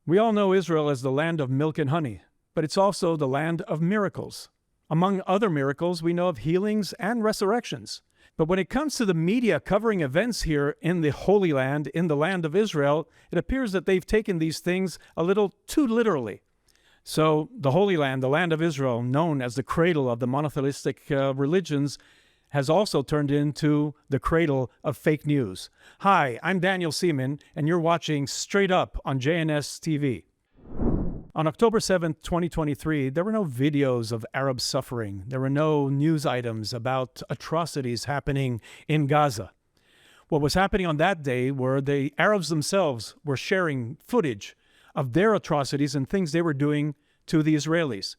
We all know Israel as the land of milk and honey, but it's also the land of miracles. Among other miracles, we know of healings and resurrections. But when it comes to the media covering events here in the Holy Land, in the land of Israel, it appears that they've taken these things a little too literally. So the Holy Land, the land of Israel, known as the cradle of the monotheistic religions, has also turned into the cradle of fake news. Hi, I'm Daniel Seaman, and you're watching Straight Up on JNS TV. On October 7th, 2023, there were no videos of Arab suffering. There were no news items about atrocities happening in Gaza. What was happening on that day were the Arabs themselves were sharing footage of their atrocities and things they were doing to the Israelis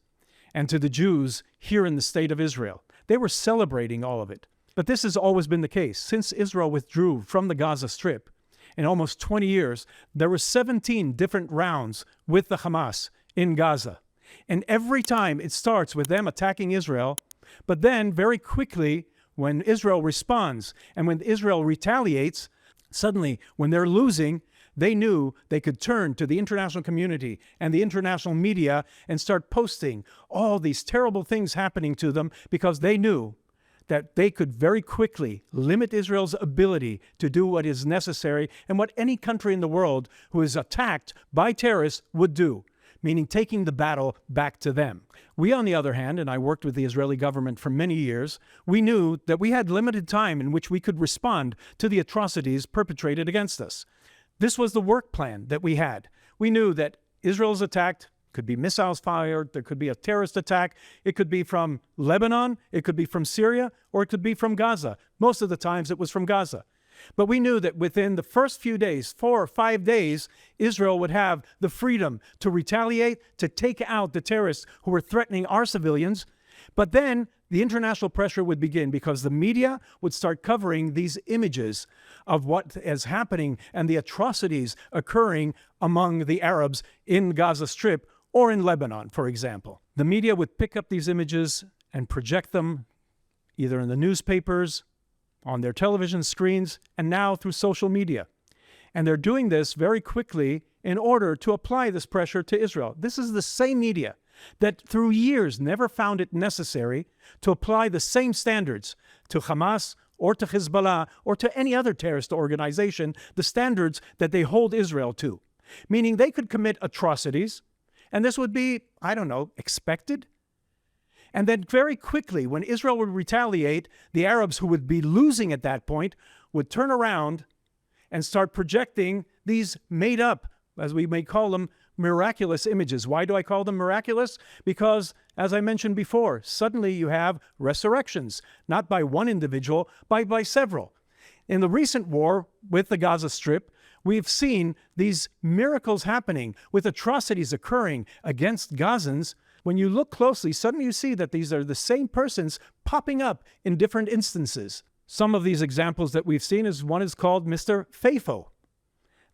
and to the Jews here in the state of Israel. They were celebrating all of it. But this has always been the case. Since Israel withdrew from the Gaza Strip, in almost 20 years, there were 17 different rounds with the Hamas in Gaza. And every time it starts with them attacking Israel, but then very quickly, when Israel responds and when Israel retaliates, suddenly, when they're losing, they knew they could turn to the international community and the international media and start posting all these terrible things happening to them because they knew that they could very quickly limit Israel's ability to do what is necessary and what any country in the world who is attacked by terrorists would do, meaning taking the battle back to them. We, on the other hand, and I worked with the Israeli government for many years, we knew that we had limited time in which we could respond to the atrocities perpetrated against us. This was the work plan that we had. We knew that Israel's attacked, could be missiles fired, there could be a terrorist attack, it could be from Lebanon, it could be from Syria, or it could be from Gaza. Most of the times it was from Gaza. But we knew that within the first few days, 4 or 5 days, Israel would have the freedom to retaliate, to take out the terrorists who were threatening our civilians. But then the international pressure would begin because the media would start covering these images of what is happening and the atrocities occurring among the Arabs in Gaza Strip or in Lebanon, for example. The media would pick up these images and project them either in the newspapers, on their television screens, and now through social media. And they're doing this very quickly in order to apply this pressure to Israel. This is the same media that through years never found it necessary to apply the same standards to Hamas or to Hezbollah or to any other terrorist organization, the standards that they hold Israel to. Meaning they could commit atrocities, and this would be, I don't know, expected. And then very quickly, when Israel would retaliate, the Arabs who would be losing at that point would turn around and start projecting these made up, as we may call them, miraculous images. Why do I call them miraculous? Because, as I mentioned before, suddenly you have resurrections, not by one individual, but by several. In the recent war with the Gaza Strip, we've seen these miracles happening with atrocities occurring against Gazans. When you look closely, suddenly you see that these are the same persons popping up in different instances. Some of these examples that we've seen is one is called Mr. Faithful.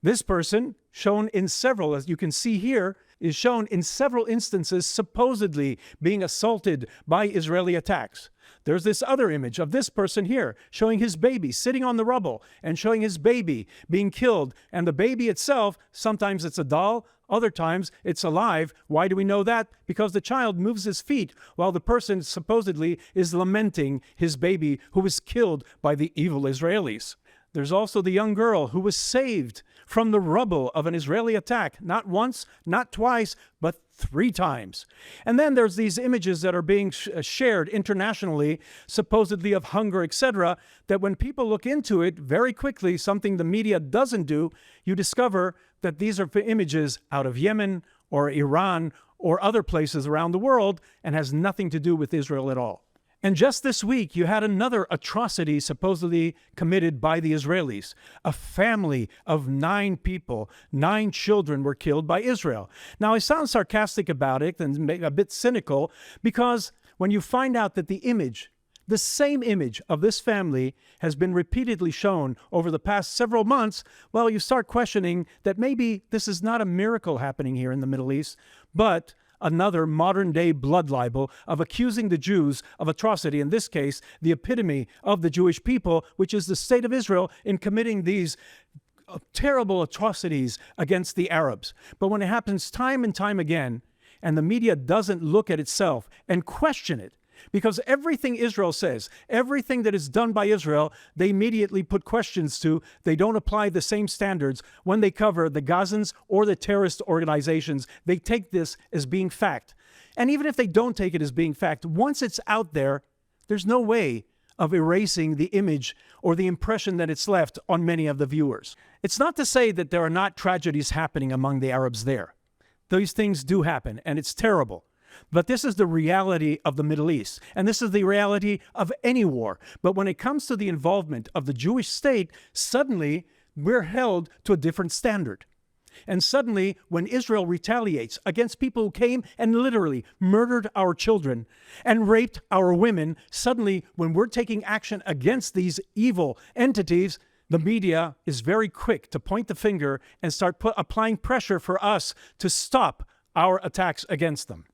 This person, shown in several, as you can see here, is shown in several instances supposedly being assaulted by Israeli attacks. There's this other image of this person here showing his baby sitting on the rubble and showing his baby being killed. And the baby itself, sometimes it's a doll, other times it's alive. Why do we know that? Because the child moves his feet while the person supposedly is lamenting his baby who was killed by the evil Israelis. There's also the young girl who was saved from the rubble of an Israeli attack, not once, not twice, but 3 times. And then there's these images that are being shared internationally, supposedly of hunger, etc., that when people look into it very quickly, something the media doesn't do, you discover that these are images out of Yemen or Iran or other places around the world and has nothing to do with Israel at all. And just this week, you had another atrocity supposedly committed by the Israelis. A family of 9 people, 9 children were killed by Israel. Now, I sound sarcastic about it and a bit cynical because when you find out that the image, the same image of this family has been repeatedly shown over the past several months, well, you start questioning that maybe this is not a miracle happening here in the Middle East, but another modern-day blood libel of accusing the Jews of atrocity, in this case, the epitome of the Jewish people, which is the state of Israel, in committing these terrible atrocities against the Arabs. But when it happens time and time again, and the media doesn't look at itself and question it, because everything Israel says, everything that is done by Israel, they immediately put questions to. They don't apply the same standards when they cover the Gazans or the terrorist organizations. They take this as being fact. And even if they don't take it as being fact, once it's out there, there's no way of erasing the image or the impression that it's left on many of the viewers. It's not to say that there are not tragedies happening among the Arabs there. These things do happen, and it's terrible. But this is the reality of the Middle East, and this is the reality of any war. But when it comes to the involvement of the Jewish state, suddenly we're held to a different standard. And suddenly, when Israel retaliates against people who came and literally murdered our children and raped our women, suddenly, when we're taking action against these evil entities, the media is very quick to point the finger and start applying pressure for us to stop our attacks against them.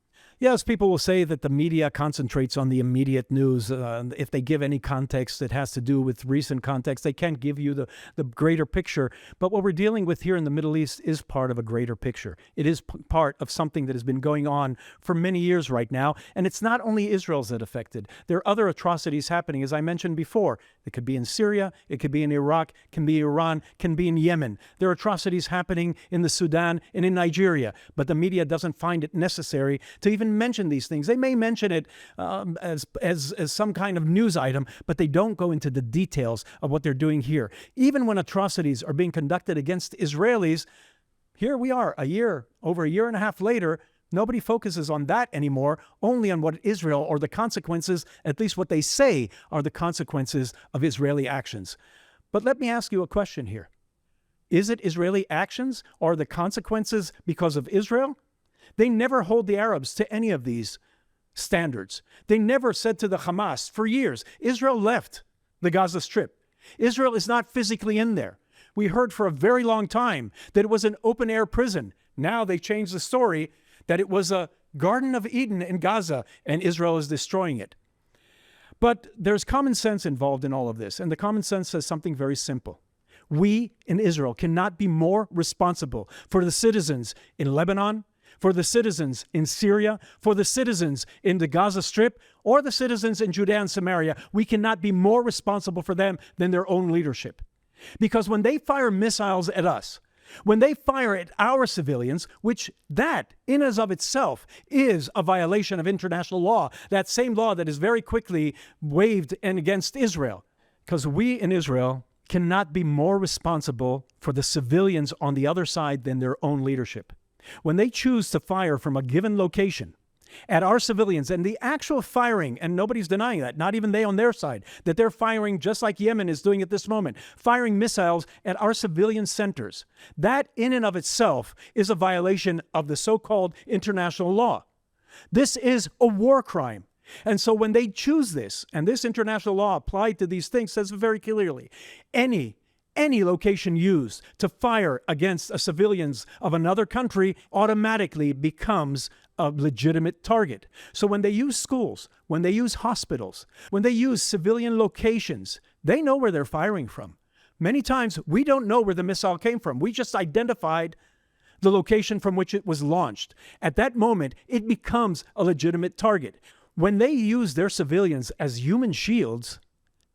Yes, people will say that the media concentrates on the immediate news. If they give any context that has to do with recent context, they can't give you the greater picture. But what we're dealing with here in the Middle East is part of a greater picture. It is part of something that has been going on for many years right now. And it's not only Israel that's affected. There are other atrocities happening, as I mentioned before. It could be in Syria, it could be in Iraq, can be Iran, can be in Yemen. There are atrocities happening in the Sudan and in Nigeria. But the media doesn't find it necessary to even mention these things. They may mention it as some kind of news item, but they don't go into the details of what they're doing here. Even when atrocities are being conducted against Israelis, here we are over a year and a half later, nobody focuses on that anymore, only on what Israel or the consequences, at least what they say are the consequences of Israeli actions. But let me ask you a question here. Is it Israeli actions or the consequences because of Israel? They never hold the Arabs to any of these standards. They never said to the Hamas for years, Israel left the Gaza Strip. Israel is not physically in there. We heard for a very long time that it was an open-air prison. Now they changed the story that it was a Garden of Eden in Gaza and Israel is destroying it. But there's common sense involved in all of this, and the common sense says something very simple. We in Israel cannot be more responsible for the citizens in Lebanon, for the citizens in Syria, for the citizens in the Gaza Strip, or the citizens in Judea and Samaria. We cannot be more responsible for them than their own leadership. Because when they fire missiles at us, when they fire at our civilians, which that in and of itself is a violation of international law, that same law that is very quickly waved and against Israel, because we in Israel cannot be more responsible for the civilians on the other side than their own leadership. When they choose to fire from a given location at our civilians, and the actual firing, and nobody's denying that, not even they on their side, that they're firing just like Yemen is doing at this moment, firing missiles at our civilian centers, that in and of itself is a violation of the so-called international law. This is a war crime. And so when they choose this, and this international law applied to these things says very clearly, any location used to fire against civilians of another country automatically becomes a legitimate target. So when they use schools, when they use hospitals, when they use civilian locations, they know where they're firing from. Many times we don't know where the missile came from. We just identified the location from which it was launched. At that moment, it becomes a legitimate target. When they use their civilians as human shields,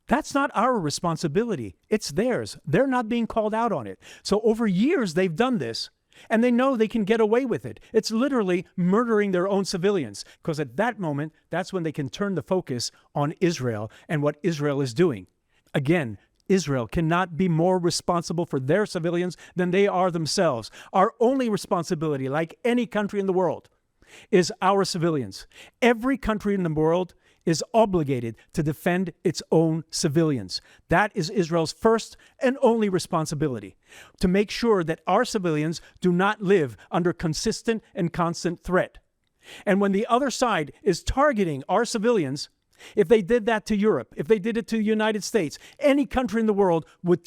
that's not our responsibility. It's theirs. They're not being called out on it. So over years, they've done this, and they know they can get away with it. It's literally murdering their own civilians, because at that moment, that's when they can turn the focus on Israel and what Israel is doing. Again, Israel cannot be more responsible for their civilians than they are themselves. Our only responsibility, like any country in the world, is our civilians. Every country in the world is obligated to defend its own civilians. That is Israel's first and only responsibility, to make sure that our civilians do not live under consistent and constant threat. And when the other side is targeting our civilians, If they did that to Europe, if they did it to the United States, any country in the world would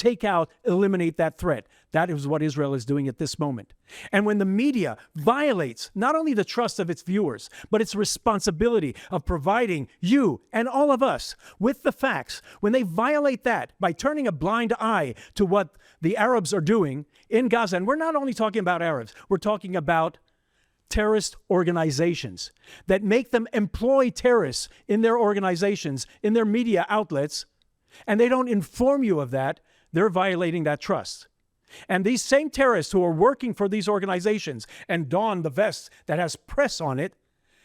eliminate that threat. That is what Israel is doing at this moment. And when the media violates not only the trust of its viewers, but its responsibility of providing you and all of us with the facts, when they violate that by turning a blind eye to what the Arabs are doing in Gaza, and we're not only talking about Arabs, we're talking about terrorist organizations that make them employ terrorists in their organizations, in their media outlets, and they don't inform you of that, they're violating that trust. And these same terrorists who are working for these organizations and don the vest that has press on it,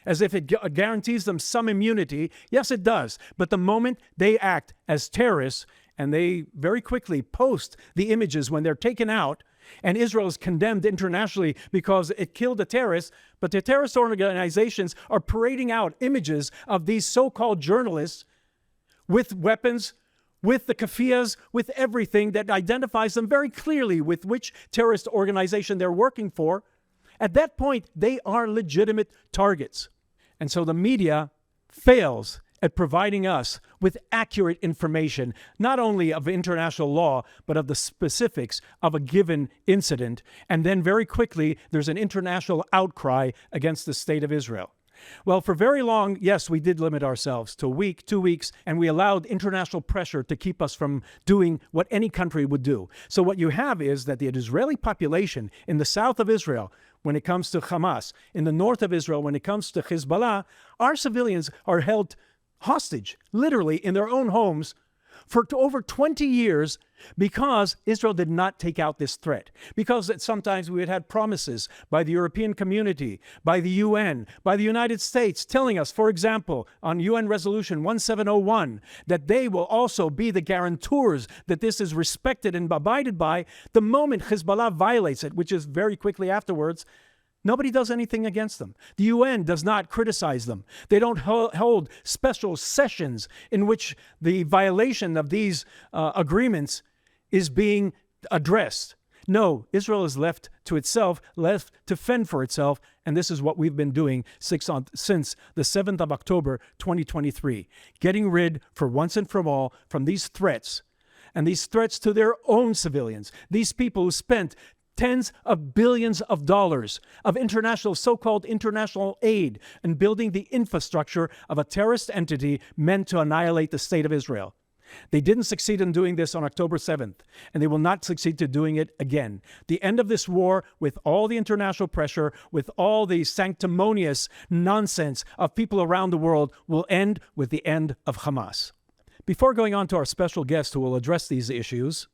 as if it guarantees them some immunity, yes, it does. But the moment they act as terrorists, and they very quickly post the images when they're taken out, and Israel is condemned internationally because it killed a terrorist, but the terrorist organizations are parading out images of these so-called journalists with weapons, with the kafiyas, with everything that identifies them very clearly with which terrorist organization they're working for. At that point, they are legitimate targets. And so the media fails at providing us with accurate information, not only of international law, but of the specifics of a given incident. And then very quickly, there's an international outcry against the state of Israel. Well, for very long, yes, we did limit ourselves to a week, 2 weeks, and we allowed international pressure to keep us from doing what any country would do. So what you have is that the Israeli population in the south of Israel, when it comes to Hamas, in the north of Israel, when it comes to Hezbollah, our civilians are held hostage, literally in their own homes, for over 20 years because Israel did not take out this threat. Because sometimes we had had promises by the European community, by the UN, by the United States, telling us, for example, on UN Resolution 1701, that they will also be the guarantors that this is respected and abided by. The moment Hezbollah violates it, which is very quickly afterwards, nobody does anything against them. The UN does not criticize them. They don't hold special sessions in which the violation of these agreements is being addressed. No, Israel is left to itself, left to fend for itself, and this is what we've been doing since the 7th of October, 2023, getting rid, for once and for all, from these threats, and these threats to their own civilians, these people who spent tens of billions of dollars of so-called international aid in building the infrastructure of a terrorist entity meant to annihilate the state of Israel. They didn't succeed in doing this on October 7th, and they will not succeed to doing it again. The end of this war, with all the international pressure, with all the sanctimonious nonsense of people around the world, will end with the end of Hamas. Before going on to our special guest who will address these issues,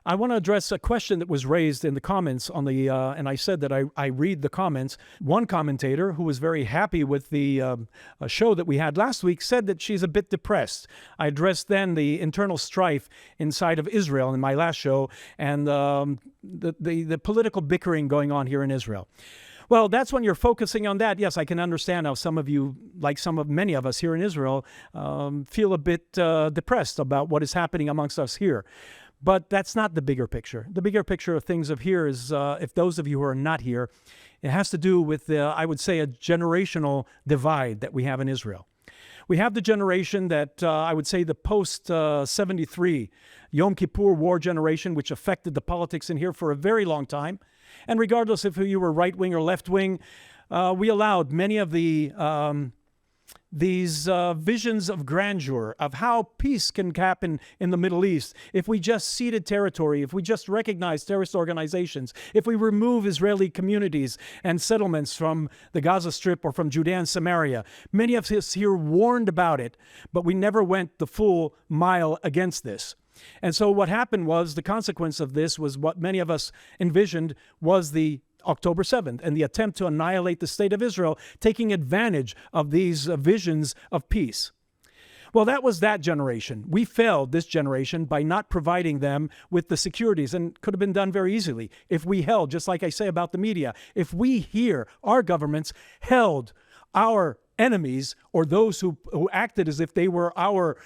I want to address a question that was raised in the comments on the, and I said that I read the comments. One commentator who was very happy with the show that we had last week said that she's a bit depressed. I addressed then the internal strife inside of Israel in my last show and the political bickering going on here in Israel. Well, that's when you're focusing on that. Yes, I can understand how some of you, like many of us here in Israel, feel a bit depressed about what is happening amongst us here. But that's not the bigger picture. The bigger picture of things of here is, if those of you who are not here, it has to do with, I would say, a generational divide that we have in Israel. We have the generation that, I would say, the post-73 Yom Kippur War generation, which affected the politics in here for a very long time. And regardless if you were right-wing or left-wing, we allowed many of these visions of grandeur, of how peace can happen in the Middle East if we just ceded territory, if we just recognize terrorist organizations, if we remove Israeli communities and settlements from the Gaza Strip or from Judea and Samaria. Many of us here warned about it, but we never went the full mile against this. And so what happened was, the consequence of this was what many of us envisioned was the October 7th and the attempt to annihilate the state of Israel, taking advantage of these visions of peace. Well, that was that generation. We failed this generation by not providing them with the securities, and could have been done very easily if we held, just like I say about the media, if we here, our governments, held our enemies or those who acted as if they were our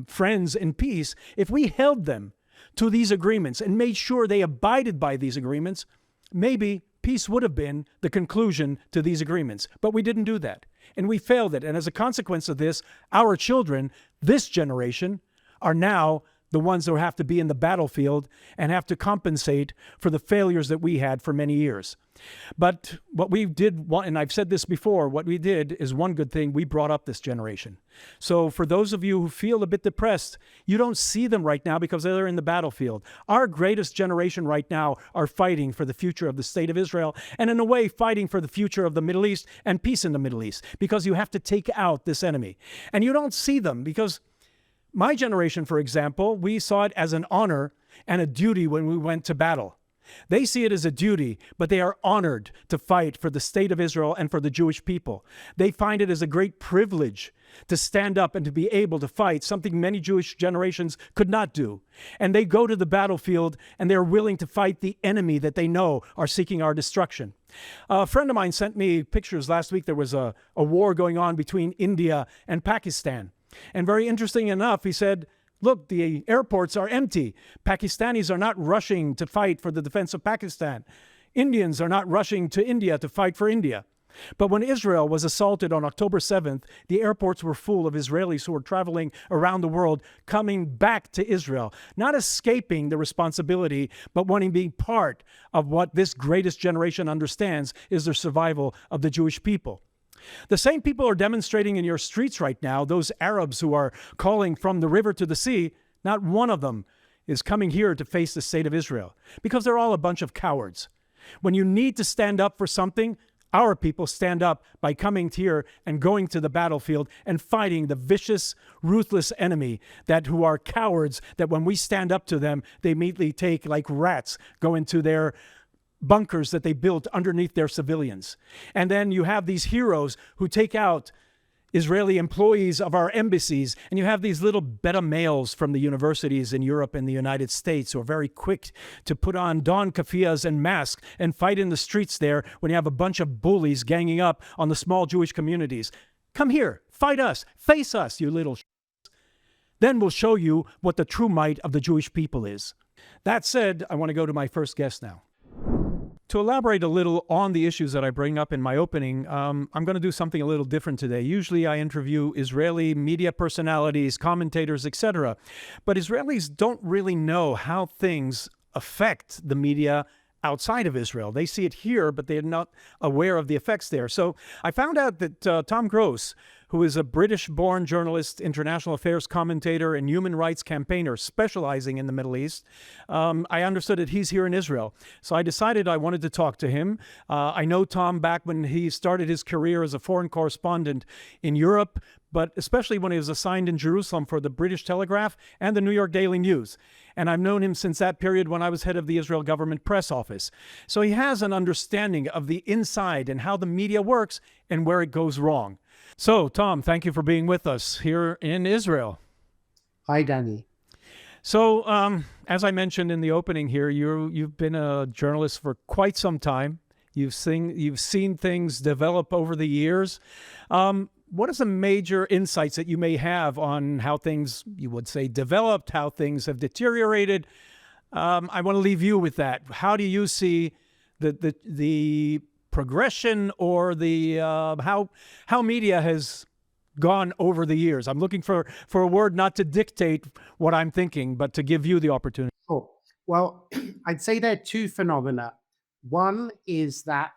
friends in peace, if we held them to these agreements and made sure they abided by these agreements, maybe peace would have been the conclusion to these agreements. But we didn't do that. And we failed it. And as a consequence of this, our children, this generation, are now the ones who have to be in the battlefield and have to compensate for the failures that we had for many years. But what we did, and I've said this before, what we did is one good thing: we brought up this generation. So for those of you who feel a bit depressed, you don't see them right now because they're in the battlefield. Our greatest generation right now are fighting for the future of the state of Israel, and in a way fighting for the future of the Middle East and peace in the Middle East, because you have to take out this enemy. And you don't see them because my generation, for example, we saw it as an honor and a duty when we went to battle. They see it as a duty, but they are honored to fight for the state of Israel and for the Jewish people. They find it as a great privilege to stand up and to be able to fight, something many Jewish generations could not do. And they go to the battlefield and they're willing to fight the enemy that they know are seeking our destruction. A friend of mine sent me pictures last week. There was a war going on between India and Pakistan. And very interesting enough, he said, look, the airports are empty. Pakistanis are not rushing to fight for the defense of Pakistan. Indians are not rushing to India to fight for India. But when Israel was assaulted on October 7th, the airports were full of Israelis who were traveling around the world, coming back to Israel, not escaping the responsibility, but wanting to be part of what this greatest generation understands is the survival of the Jewish people. The same people are demonstrating in your streets right now, those Arabs who are calling from the river to the sea. Not one of them is coming here to face the state of Israel, because they're all a bunch of cowards. When you need to stand up for something, our people stand up by coming here and going to the battlefield and fighting the vicious, ruthless enemy who are cowards, that when we stand up to them, they immediately take, like rats, go into their bunkers that they built underneath their civilians. And then you have these heroes who take out Israeli employees of our embassies, and you have these little beta males from the universities in Europe and the United States who are very quick to put on dawn keffiyehs and masks and fight in the streets there when you have a bunch of bullies ganging up on the small Jewish communities. Come here, fight us, face us, you little Then we'll show you what the true might of the Jewish people is. That said, I want to go to my first guest now. To elaborate a little on the issues that I bring up in my opening, I'm going to do something a little different today. Usually I interview Israeli media personalities, commentators, etc. But Israelis don't really know how things affect the media outside of Israel. They see it here, but they're not aware of the effects there. So I found out that Tom Gross, who is a British-born journalist, international affairs commentator, and human rights campaigner specializing in the Middle East, I understood that he's here in Israel. So I decided I wanted to talk to him. I know Tom back when he started his career as a foreign correspondent in Europe, but especially when he was assigned in Jerusalem for the British Telegraph and the New York Daily News. And I've known him since that period when I was head of the Israel government press office. So he has an understanding of the inside and how the media works and where it goes wrong. So, Tom, thank you for being with us here in Israel. Hi, Danny. So, as I mentioned in the opening here, you've been a journalist for quite some time. You've seen things develop over the years. What are some major insights that you may have on how things, you would say, developed, how things have deteriorated? I want to leave you with that. How do you see the progression or the how media has gone over the years? I'm looking for a word not to dictate what I'm thinking, but to give you the opportunity. Oh, well, I'd say there are two phenomena. One is that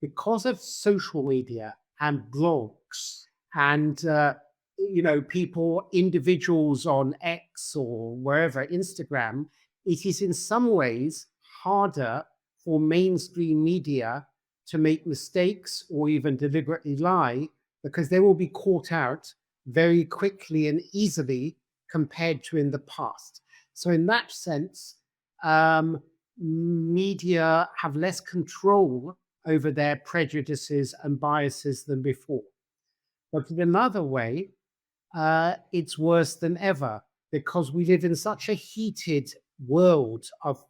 because of social media and blogs and individuals on X or wherever, Instagram, it is in some ways harder for mainstream media to make mistakes or even deliberately lie, because they will be caught out very quickly and easily compared to in the past. So in that sense, media have less control over their prejudices and biases than before. But in another way, it's worse than ever, because we live in such a heated world of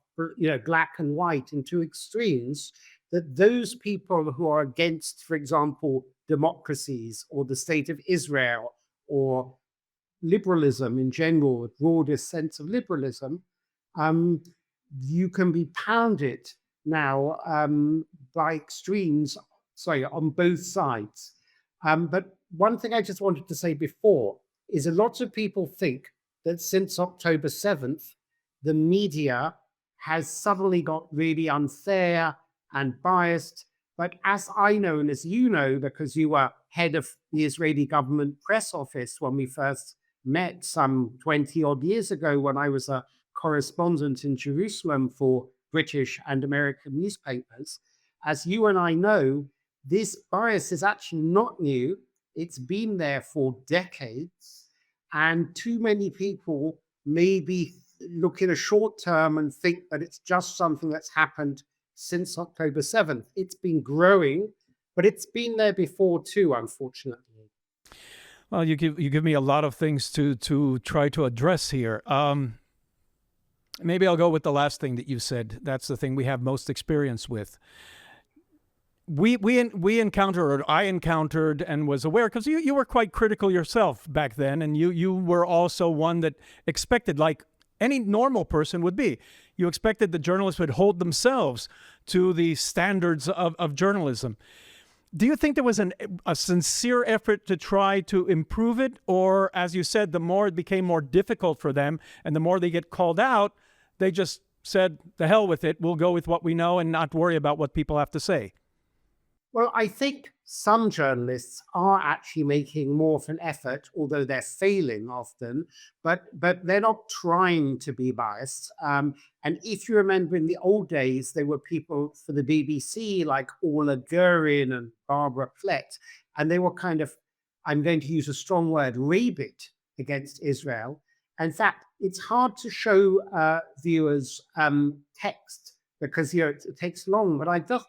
black and white in two extremes, that those people who are against, for example, democracies or the state of Israel or liberalism in general, the broadest sense of liberalism, you can be pounded now by extremes, sorry, on both sides. But one thing I just wanted to say before is a lot of people think that since October 7th, the media has suddenly got really unfair and biased. But as I know, and as you know, because you were head of the Israeli government press office when we first met some 20 odd years ago, when I was a correspondent in Jerusalem for British and American newspapers, as you and I know, this bias is actually not new. It's been there for decades. And too many people maybe look in a short term and think that it's just something that's happened since October 7th. It's been growing, but it's been there before too, unfortunately. Well, you give me a lot of things to try to address here. Maybe I'll go with the last thing that you said. That's the thing we have most experience with. We encountered, or I encountered and was aware, because you were quite critical yourself back then, and you were also one that expected, like any normal person would be, you expected the journalists would hold themselves to the standards of journalism. Do you think there was a sincere effort to try to improve it? Or, as you said, the more it became more difficult for them and the more they get called out, they just said, the hell with it, we'll go with what we know and not worry about what people have to say? Well, I think some journalists are actually making more of an effort, although they're failing often, but they're not trying to be biased. And if you remember in the old days, there were people for the BBC like Orla Guerin and Barbara Flett, and they were kind of, I'm going to use a strong word, rabid against Israel. In fact, it's hard to show viewers text because it takes long, but I just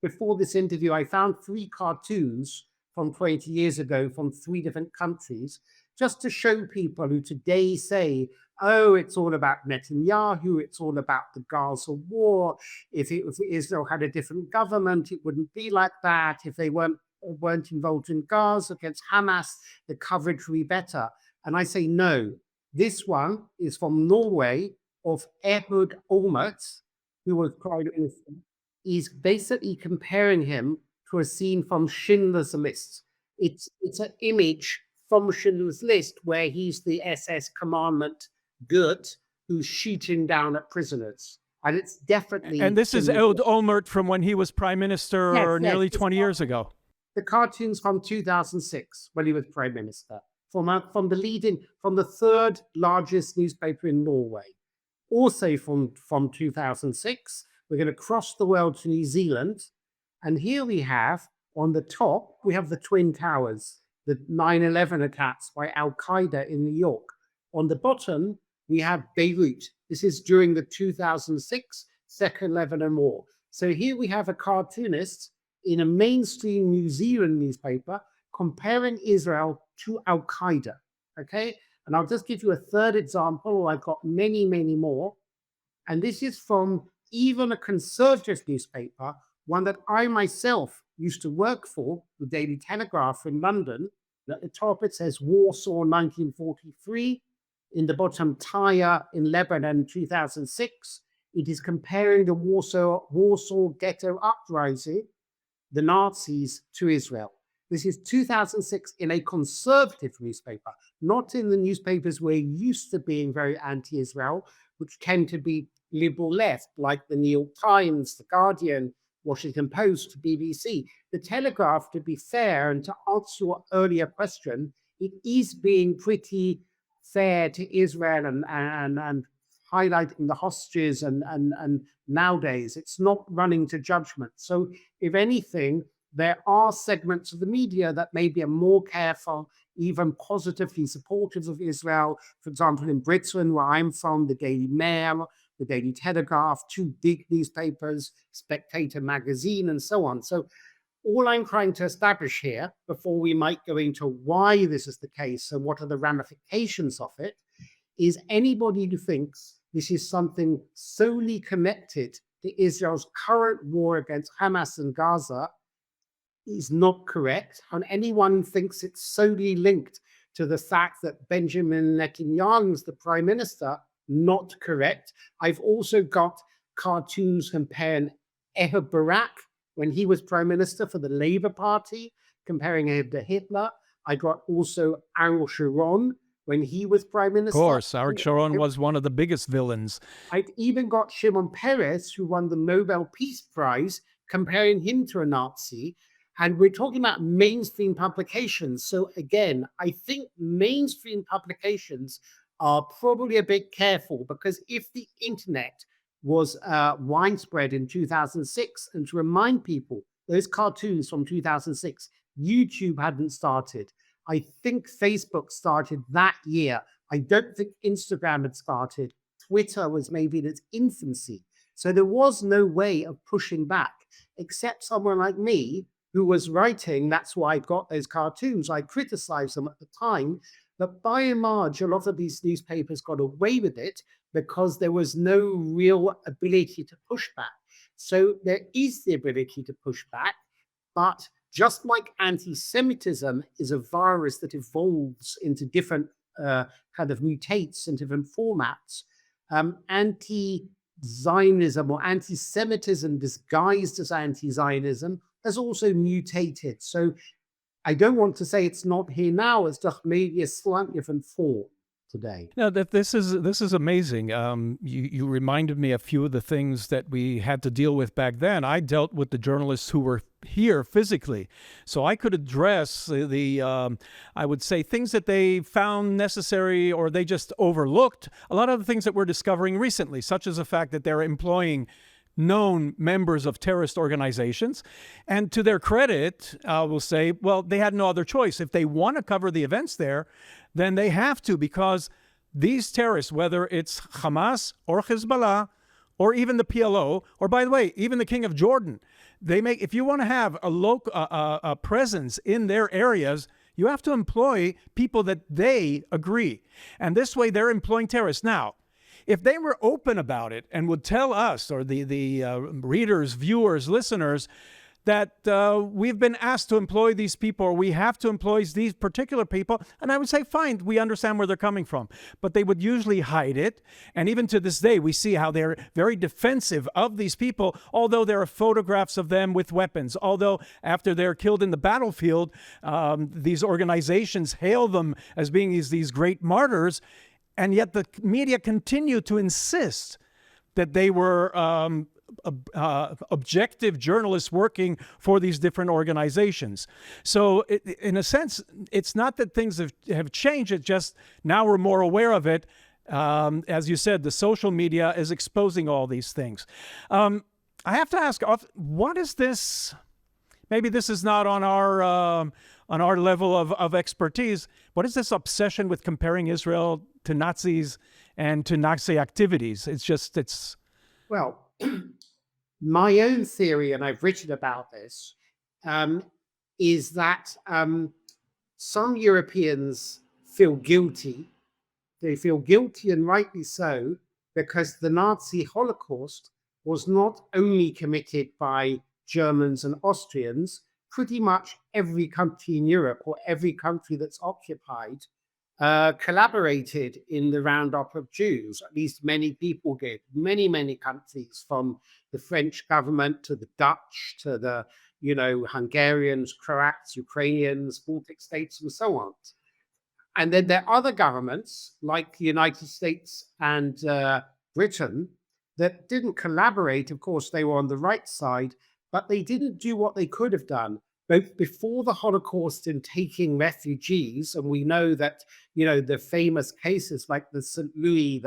before this interview, I found 3 cartoons from 20 years ago from 3 different countries, just to show people who today say, oh, it's all about Netanyahu, it's all about the Gaza war. If Israel had a different government, it wouldn't be like that. If they weren't involved in Gaza against Hamas, the coverage would be better. And I say, no, this one is from Norway of Ehud Olmert, who was Prime Minister. Is basically comparing him to a scene from Schindler's List. It's an image from Schindler's List where he's the SS commandant Goethe who's shooting down at prisoners. And it's definitely. And this is Ehud Olmert from when he was prime minister nearly 20 years ago. The cartoon's from 2006 when he was prime minister, from the third largest newspaper in Norway. Also from 2006. We're going to cross the world to New Zealand. And here we have, on the top, we have the Twin Towers, the 9/11 attacks by Al-Qaeda in New York. On the bottom, we have Beirut. This is during the 2006 Second Lebanon War. So here we have a cartoonist in a mainstream New Zealand newspaper comparing Israel to Al-Qaeda. Okay? And I'll just give you a third example. I've got many, many more. And this is from even a conservative newspaper, one that I myself used to work for, the Daily Telegraph in London. At the top it says Warsaw 1943. In the bottom, Tyre in Lebanon 2006. It is comparing the Warsaw ghetto uprising, the Nazis, to Israel. This is 2006 in a conservative newspaper, not in the newspapers we're used to being very anti-Israel, which tend to be liberal left, like the New York Times, the Guardian, Washington Post, BBC. The Telegraph, to be fair, and to answer your earlier question, it is being pretty fair to Israel and highlighting the hostages and nowadays it's not running to judgment. So if anything, there are segments of the media that maybe are more careful, even positively supportive of Israel. For example, in Britain, where I'm from, the Daily Mail, the Daily Telegraph, 2 big newspapers, Spectator magazine, and so on. So all I'm trying to establish here, before we might go into why this is the case and what are the ramifications of it, is anybody who thinks this is something solely connected to Israel's current war against Hamas and Gaza is not correct. And anyone who thinks it's solely linked to the fact that Benjamin Netanyahu is the prime minister, not correct. I've also got cartoons comparing Ehud Barak when he was prime minister for the Labour Party, comparing him to Hitler. I got also Ariel Sharon when he was prime Of minister. course, Arik Sharon was one of the biggest villains. I'd even got Shimon Peres, who won the Nobel Peace Prize, comparing him to a Nazi. And we're talking about mainstream publications. So again, I think mainstream publications are probably a bit careful, because if the internet was widespread in 2006, and to remind people, those cartoons from 2006, YouTube hadn't started. I think Facebook started that year. I don't think Instagram had started. Twitter was maybe in its infancy. So there was no way of pushing back, except someone like me who was writing. That's why I got those cartoons. I criticized them at the time. But by and large, a lot of these newspapers got away with it because there was no real ability to push back. So there is the ability to push back, but just like anti-Semitism is a virus that evolves into different kind of mutates in different formats, anti-Zionism or anti-Semitism disguised as anti-Zionism has also mutated. So I don't want to say it's not here now, it's just maybe a slightly different form today. No, this is amazing. You reminded me a few of the things that we had to deal with back then. I dealt with the journalists who were here physically, so I could address I would say, things that they found necessary or they just overlooked. A lot of the things that we're discovering recently, such as the fact that they're employing known members of terrorist organizations. And to their credit, I will say, well, they had no other choice. If they want to cover the events there, then they have to, because these terrorists, whether it's Hamas or Hezbollah or even the PLO, or by the way, even the King of Jordan, if you want to have a local presence in their areas, you have to employ people that they agree. And this way they're employing terrorists. Now, if they were open about it and would tell us, or the readers, viewers, listeners, that we've been asked to employ these people, or we have to employ these particular people, and I would say, fine, we understand where they're coming from. But they would usually hide it. And even to this day, we see how they're very defensive of these people, although there are photographs of them with weapons. Although after they're killed in the battlefield, these organizations hail them as being these great martyrs. And yet the media continue to insist that they were objective journalists working for these different organizations. So in a sense, it's not that things have changed. It's just now we're more aware of it. As you said, the social media is exposing all these things. I have to ask, what is this? Maybe this is not on our level of expertise. What is this obsession with comparing Israel to Nazis and to Nazi activities? Well, my own theory, and I've written about this, is that some Europeans feel guilty. They feel guilty, and rightly so, because the Nazi Holocaust was not only committed by Germans and Austrians. Pretty much every country in Europe, or every country that's occupied, collaborated in the roundup of Jews. At least many people did. Many countries, from the French government to the Dutch to the Hungarians, Croats, Ukrainians, Baltic states, and so on. And then there are other governments like the United States and Britain that didn't collaborate. Of course, they were on the right side, but they didn't do what they could have done, both before the Holocaust in taking refugees. And we know that, the famous cases like the St. Louis,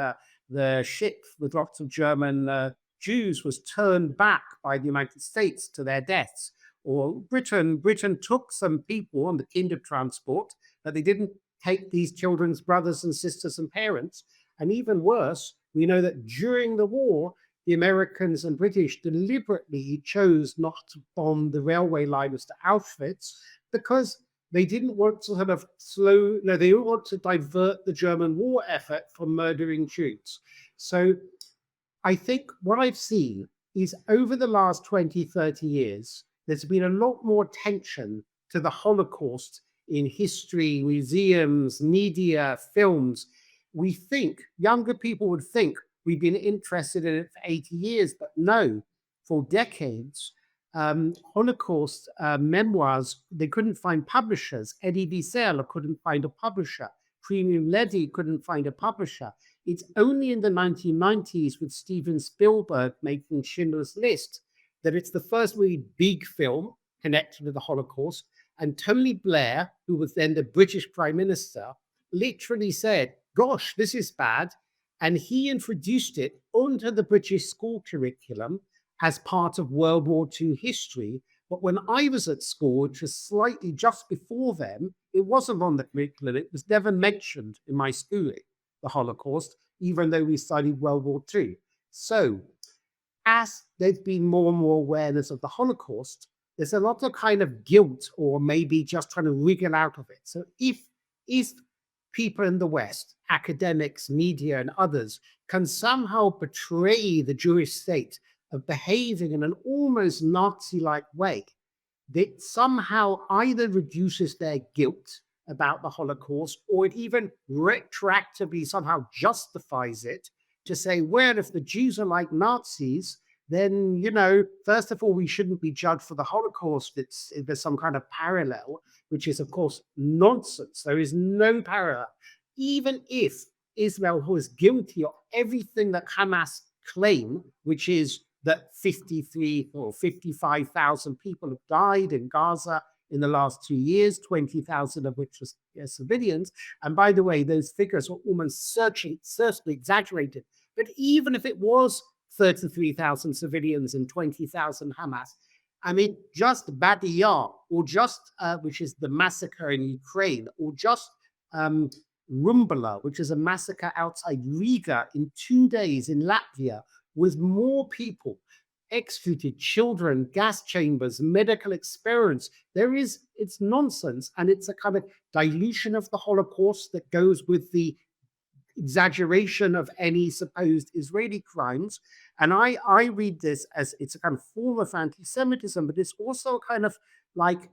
the ship with lots of German Jews was turned back by the United States to their deaths. Or Britain took some people on the Kinder transport, but they didn't take these children's brothers and sisters and parents. And even worse, we know that during the war, the Americans and British deliberately chose not to bomb the railway liners to Auschwitz, because they didn't want to they didn't want to divert the German war effort from murdering Jews. So I think what I've seen is, over the last 20, 30 years, there's been a lot more attention to the Holocaust in history, museums, media, films. We think, younger people would think, we've been interested in it for 80 years, but no, for decades, Holocaust memoirs, they couldn't find publishers. Eddie Wiesel couldn't find a publisher. Premium Ledi couldn't find a publisher. It's only in the 1990s with Steven Spielberg making Schindler's List that it's the first really big film connected to the Holocaust. And Tony Blair, who was then the British Prime Minister, literally said, gosh, this is bad. And he introduced it onto the British school curriculum as part of World War II history. But when I was at school, which was slightly just before then, it wasn't on the curriculum. It was never mentioned in my schooling, the Holocaust, even though we studied World War II. So as there's been more and more awareness of the Holocaust, there's a lot of kind of guilt or maybe just trying to wriggle out of it. So if people in the West, academics, media, and others, can somehow betray the Jewish state of behaving in an almost Nazi-like way, that somehow either reduces their guilt about the Holocaust, or it even retroactively somehow justifies it to say, well, if the Jews are like Nazis, then, first of all, we shouldn't be judged for the Holocaust. There's some kind of parallel, which is, of course, nonsense. There is no parallel. Even if Israel was guilty of everything that Hamas claim, which is that 53 or 55,000 people have died in Gaza in the last 2 years, 20,000 of which were civilians. And by the way, those figures were almost certainly exaggerated. But even if it was 33,000 civilians and 20,000 Hamas, I mean, just Badi Yar, or just, which is the massacre in Ukraine, or just Rumbala, which is a massacre outside Riga in 2 days in Latvia, with more people executed, children, gas chambers, medical experiments. It's nonsense. And it's a kind of dilution of the Holocaust that goes with the exaggeration of any supposed Israeli crimes. And I read this as it's a kind of form of anti-Semitism, but it's also kind of like,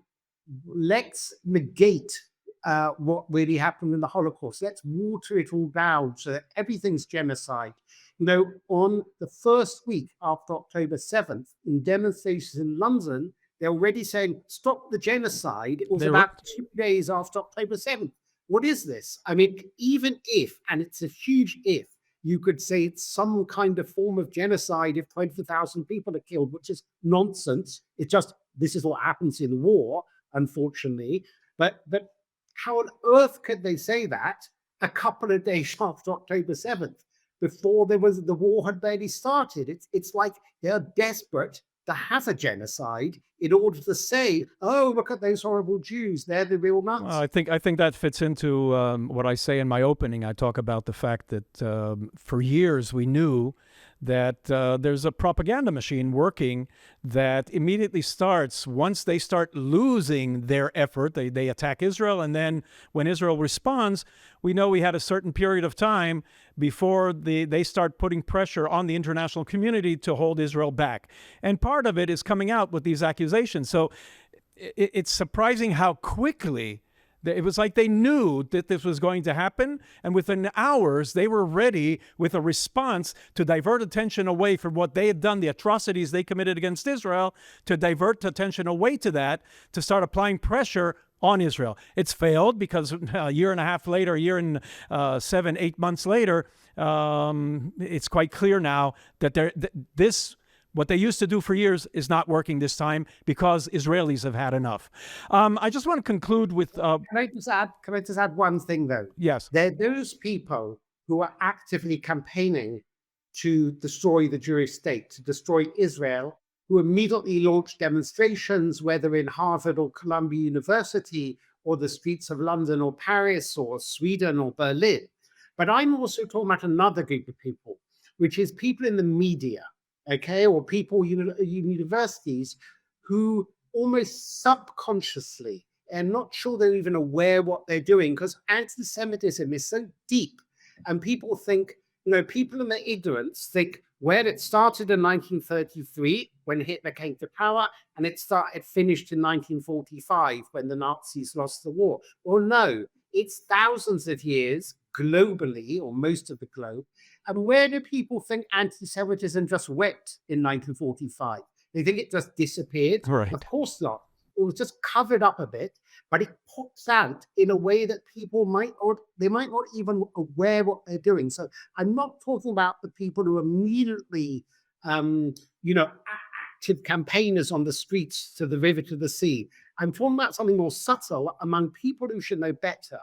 let's negate what really happened in the Holocaust. Let's water it all down so that everything's genocide. On the first week after October 7th, in demonstrations in London, they're already saying, stop the genocide. It was about 2 days after October 7th. What is this? I mean, even if, and it's a huge if, you could say it's some kind of form of genocide if 20,000 people are killed, which is nonsense. It's just, this is what happens in war, unfortunately. But how on earth could they say that a couple of days after October 7th, before the war had barely started? It's like they're desperate to have a genocide in order to say, oh, look at those horrible Jews. They're the real Nazis. Well, I think that fits into what I say in my opening. I talk about the fact that for years we knew that there's a propaganda machine working that immediately starts once they start losing their effort. They attack Israel, and then when Israel responds, we know we had a certain period of time before they start putting pressure on the international community to hold Israel back. And part of it is coming out with these accusations. So it's surprising how quickly it was like they knew that this was going to happen, and within hours, they were ready with a response to divert attention away from what they had done, the atrocities they committed against Israel, to divert attention away to that, to start applying pressure on Israel. It's failed because a year and a half later, a year and 7-8 months later, it's quite clear now that what they used to do for years is not working this time because Israelis have had enough. I just want to conclude with... Can I just add one thing, though? Yes. There are those people who are actively campaigning to destroy the Jewish state, to destroy Israel, who immediately launched demonstrations, whether in Harvard or Columbia University or the streets of London or Paris or Sweden or Berlin. But I'm also talking about another group of people, which is people in the media, okay, or people in universities who almost subconsciously and not sure they're even aware what they're doing, because anti-Semitism is so deep, and people think, people in their ignorance think, well, it started in 1933 when Hitler came to power, and it finished in 1945 when the Nazis lost the war. Well, no, it's thousands of years, globally, or most of the globe. And where do people think anti-Semitism just went in 1945? They think it just disappeared? Of Right. course not. It was just covered up a bit, but it pops out in a way that people might not even aware what they're doing. So I'm not talking about the people who immediately, um, active campaigners on the streets, to the river, to the sea. I'm talking about something more subtle among people who should know better,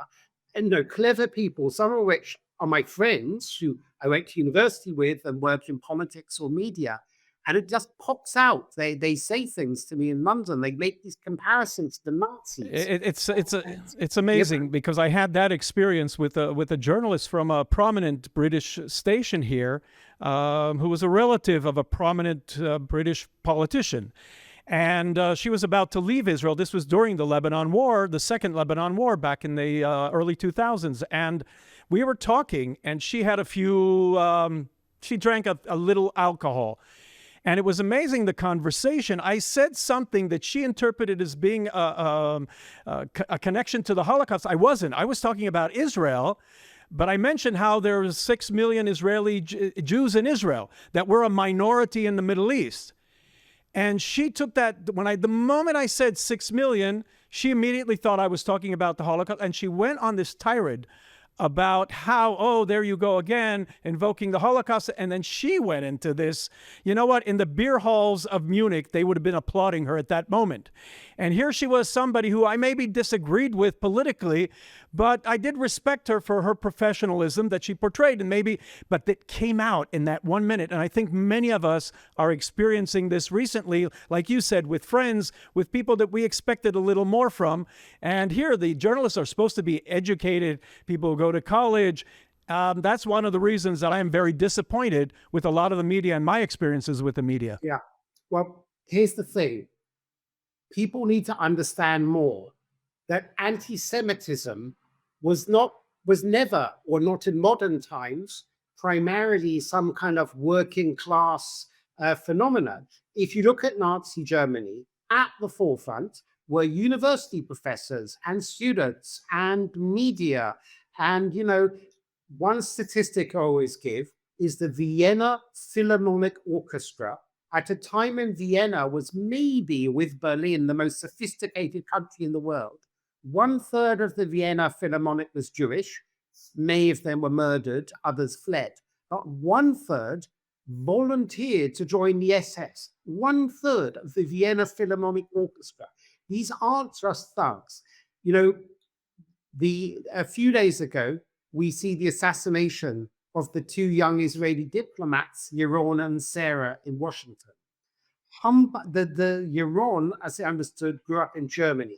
and clever people, some of which are my friends who I went to university with and worked in politics or media. And it just pops out. They say things to me in London. They make these comparisons to Nazis. It's Yep. amazing because I had that experience with a journalist from a prominent British station here, who was a relative of a prominent British politician. And she was about to leave Israel. This was during the Lebanon War, the second Lebanon War back in the early 2000s. And we were talking, and she had she drank a little alcohol. And it was amazing, the conversation. I said something that she interpreted as being a connection to the Holocaust. I wasn't. I was talking about Israel. But I mentioned how there was 6 million Israeli Jews in Israel, that we're a minority in the Middle East. And she took that, the moment I said 6 million, she immediately thought I was talking about the Holocaust. And she went on this tirade about how, oh, there you go again, invoking the Holocaust. And then she went into this, you know what, in the beer halls of Munich, they would have been applauding her at that moment. And here she was, somebody who I maybe disagreed with politically, but I did respect her for her professionalism that she portrayed, but that came out in that 1 minute. And I think many of us are experiencing this recently, like you said, with friends, with people that we expected a little more from. And here, the journalists are supposed to be educated, people who go to college. That's one of the reasons that I am very disappointed with a lot of the media and my experiences with the media. Yeah. Well, here's the thing. People need to understand more that anti-Semitism was never, or not in modern times, primarily some kind of working class phenomenon. If you look at Nazi Germany, at the forefront were university professors and students and media. And, one statistic I always give is the Vienna Philharmonic Orchestra. At a time in Vienna was maybe, with Berlin, the most sophisticated country in the world. 1/3 of the Vienna Philharmonic was Jewish. Many of them were murdered, others fled. But 1/3 volunteered to join the SS. 1/3 of the Vienna Philharmonic Orchestra. These aren't just thugs. A few days ago, we see the assassination of the two young Israeli diplomats, Yaron and Sarah, in Washington. The Yaron, as I understood, grew up in Germany.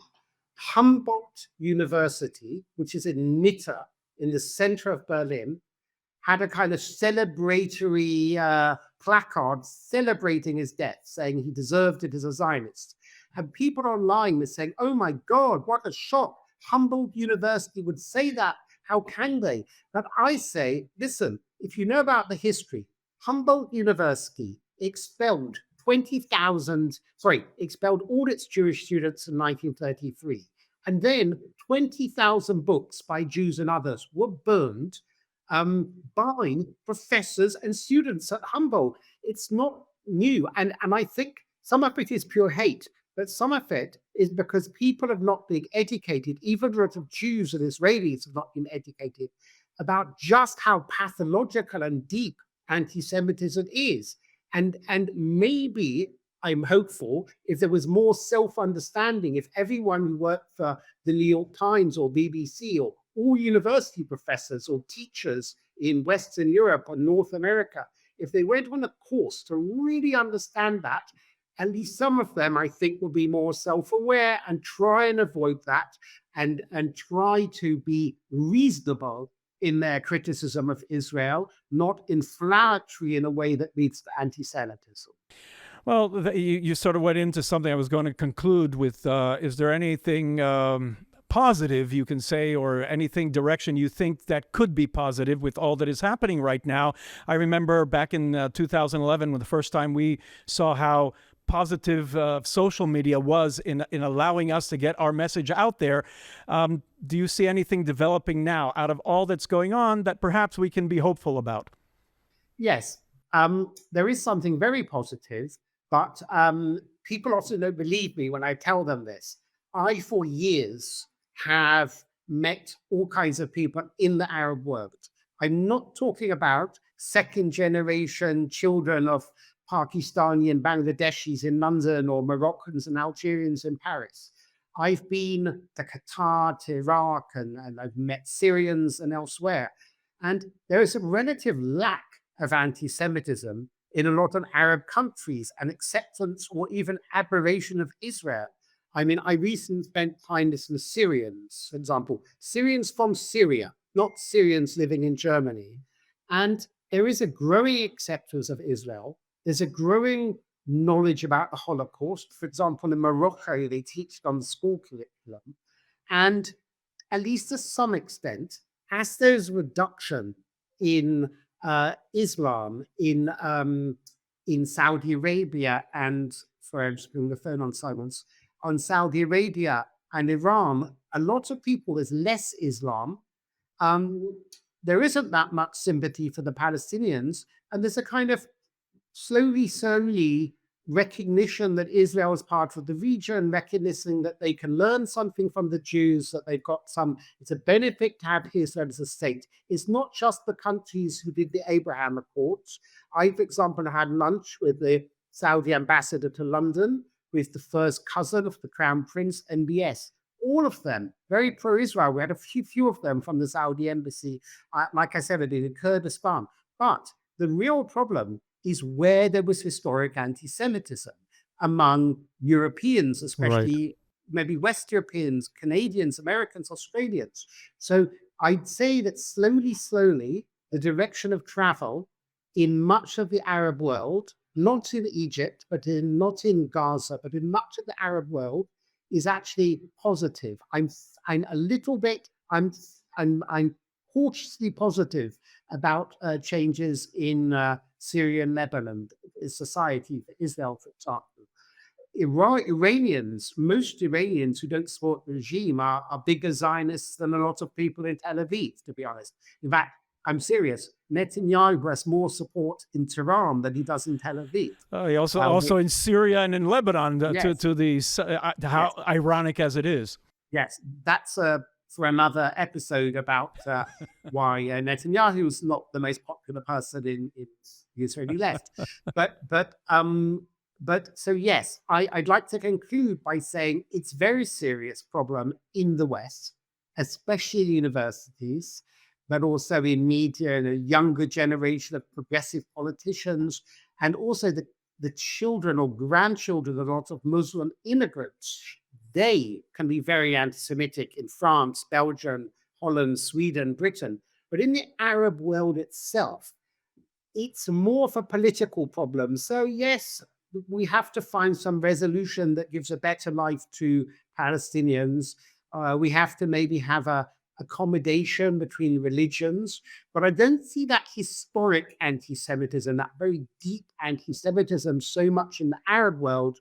Humboldt University, which is in Mitte, in the center of Berlin, had a kind of celebratory placard celebrating his death, saying he deserved it as a Zionist. And people online were saying, oh my God, what a shock. Humboldt University would say that. How can they? But I say, listen, if you know about the history, Humboldt University expelled expelled all its Jewish students in 1933. And then 20,000 books by Jews and others were burned by professors and students at Humboldt. It's not new. And I think some of it is pure hate, but some of it is because people have not been educated, even lots of Jews and Israelis have not been educated about just how pathological and deep anti-Semitism is. And maybe I'm hopeful if there was more self-understanding, if everyone who worked for the New York Times or BBC or all university professors or teachers in Western Europe or North America, if they went on a course to really understand that, at least some of them, I think, will be more self-aware and try and avoid that and try to be reasonable in their criticism of Israel, not inflammatory in a way that leads to anti-Semitism. Well, you sort of went into something I was going to conclude with. Is there anything positive you can say, or anything direction you think that could be positive with all that is happening right now? I remember back in 2011, when the first time we saw how positive social media was in allowing us to get our message out there. Do you see anything developing now out of all that's going on that perhaps we can be hopeful about? Yes, there is something very positive, but people also don't believe me when I tell them this. I, for years, have met all kinds of people in the Arab world. I'm not talking about second generation children of Pakistani and Bangladeshis in London or Moroccans and Algerians in Paris. I've been to Qatar, to Iraq, and I've met Syrians and elsewhere. And there is a relative lack of anti-Semitism in a lot of Arab countries and acceptance or even admiration of Israel. I mean, I recently spent time listening to Syrians, for example, Syrians from Syria, not Syrians living in Germany. And there is a growing acceptance of Israel. There's a growing knowledge about the Holocaust. For example, in Morocco, they teach it on the school curriculum. And at least to some extent, as there's a reduction in Islam in Saudi Arabia and, sorry, I'm just putting the phone on silence, on Saudi Arabia and Iran, a lot of people, there's less Islam. There isn't that much sympathy for the Palestinians, and there's a kind of slowly recognition that Israel is part of the region, recognizing that they can learn something from the Jews, that they've got some, it's a benefit to have Israel as a state. It's not just the countries who did the Abraham Accords. I, for example, had lunch with the Saudi ambassador to London, with the first cousin of the Crown Prince, NBS. All of them very pro-Israel. We had a few of them from the Saudi embassy. Like I said, I did in Kurdistan. But the real problem is where there was historic anti-Semitism among Europeans, especially Right. maybe West Europeans, Canadians, Americans, Australians. So I'd say that slowly, the direction of travel in much of the Arab world, not in Egypt, not in Gaza, but in much of the Arab world, is actually positive. I'm a little bit, I'm cautiously positive about changes in Syria and Lebanon, society, Israel, for example. Iranians, most Iranians who don't support the regime are bigger Zionists than a lot of people in Tel Aviv, to be honest. In fact, I'm serious. Netanyahu has more support in Tehran than he does in Tel Aviv. He also in Syria and in Lebanon, Yes. to the how Yes. ironic as it is. Yes, that's for another episode about why Netanyahu is not the most popular person in the Israeli left. But so yes, I'd like to conclude by saying it's a very serious problem in the West, especially in universities, but also in media and a younger generation of progressive politicians, and also the children or grandchildren of a lot of Muslim immigrants. They can be very anti-Semitic in France, Belgium, Holland, Sweden, Britain. But in the Arab world itself, it's more of a political problem. So yes, we have to find some resolution that gives a better life to Palestinians. We have to maybe have a accommodation between religions, but I don't see that historic anti-Semitism, that very deep anti-Semitism so much in the Arab world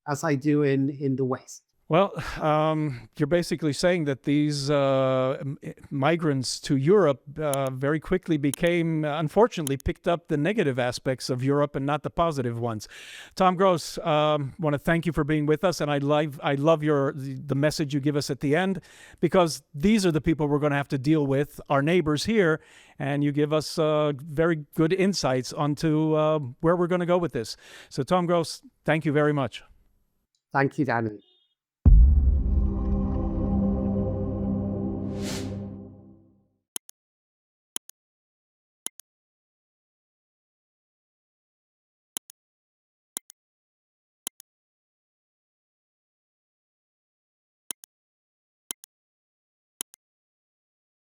as I do in the West. Well, you're basically saying that these migrants to Europe very quickly became, unfortunately, picked up the negative aspects of Europe and not the positive ones. Tom Gross, want to thank you for being with us, and I love the message you give us at the end, because these are the people we're going to have to deal with, our neighbors here, and you give us very good insights onto where we're going to go with this. So, Tom Gross, thank you very much. Thank you, Danny.